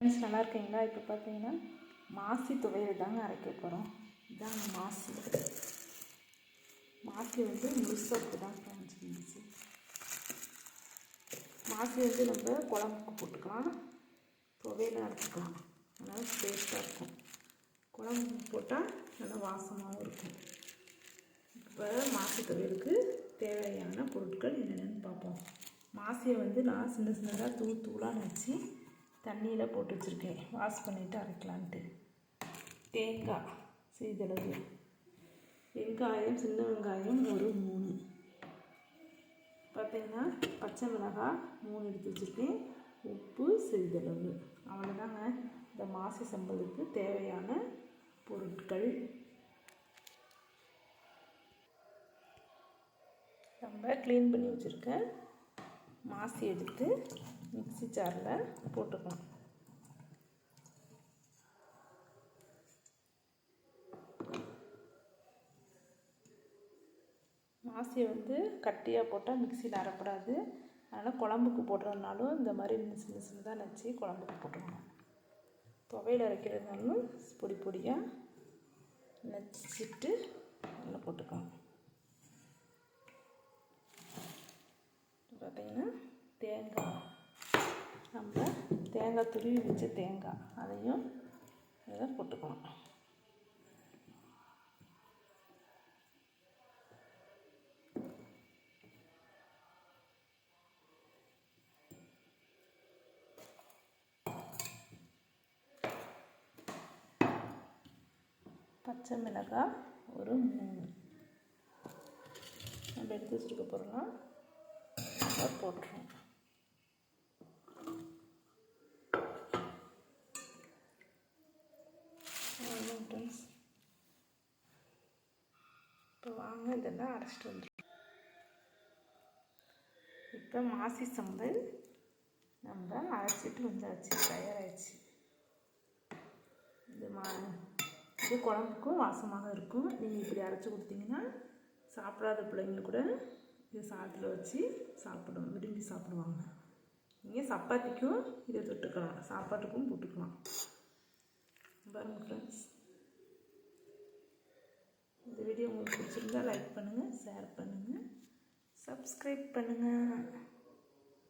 நல்லா இருக்கீங்களா? இப்போ பார்த்தீங்கன்னா மாசி துவையல் தாங்க அரைக்க போகிறோம். இதாங்க மாசி. மாசி வந்து முழுசாக தான் இருந்துச்சு. மாசி வந்து நம்ம குழம்புக்கு போட்டுக்கலாம், துவையல் அரைச்சிக்கலாம். அதனால் டேஸ்ட்டாக இருக்கும். குழம்புக்கு போட்டால் நல்லா வாசமாகவும் இருக்கும். இப்போ மாசி துவையலுக்கு தேவையான பொருட்கள் என்னென்னு பார்ப்போம். மாசியை வந்து நான் சின்ன சின்னதாக தூளாக நினச்சி தண்ணியில் போட்டு வச்சுருக்கேன், வாஷ் பண்ணிவிட்டு அரைக்கலான்ட்டு. தேங்காய் சிறிதளவு, வெங்காயம் சின்ன வெங்காயம் ஒரு 3, பார்த்திங்கன்னா பச்சை மிளகாய் 3 எடுத்து வச்சுருக்கேன், உப்பு சிறிதளவு. அவ்வளோதாங்க இந்த மாசி சம்பளுக்கு தேவையான பொருட்கள். நம்ம க்ளீன் பண்ணி வச்சுருக்க மாசி எடுத்து மிக்ஸி ஜாரில் போட்டுக்கலாம். மாசியை வந்து கட்டியாக போட்டால் மிக்ஸியில் அரைப்படாது. அதனால் குழம்புக்கு போடுறதுனாலும் இந்த மாதிரி சின்ன சின்னதாக நச்சு குழம்புக்கு போட்டுக்கணும். துவையல் அரைக்கிறதுனாலும் பொடி பொடியாக நச்சுட்டு அதில் போட்டுக்கலாம். பார்த்திங்கன்னா தேங்காய், நம்ம தேங்காய் துருவி வச்ச தேங்காய் அதையும் இதில் போட்டுக்கலாம். பச்சை மிளகாய் ஒரு 3 நம்ம எடுத்து வச்சுருக்க பொருளாம் போட்டுருவோம். இப்போ வாங்க இதெல்லாம் அரைச்சிட்டு வந்துடும். இப்போ மாசி சம்பல் நம்ம அரைச்சிட்டு வந்தாச்சு, தயாராகிடுச்சு. இது குழம்புக்கும் வாசமாக இருக்கும். நீங்கள் இப்படி அரைச்சி கொடுத்தீங்கன்னா சாப்பிடாத பிள்ளைங்க கூட இதை சாதத்தில் வச்சு விரும்பி சாப்பிடுவாங்க. நீங்கள் சப்பாத்திக்கும் இதை தொட்டுக்கலாம், சாப்பாட்டுக்கும் போட்டுக்கலாம். பாருங்க ஃப்ரெண்ட்ஸ், இந்த வீடியோ உங்களுக்கு பிடிச்சிருந்தா லைக் பண்ணுங்கள், ஷேர் பண்ணுங்கள், சப்ஸ்கிரைப் பண்ணுங்கள்.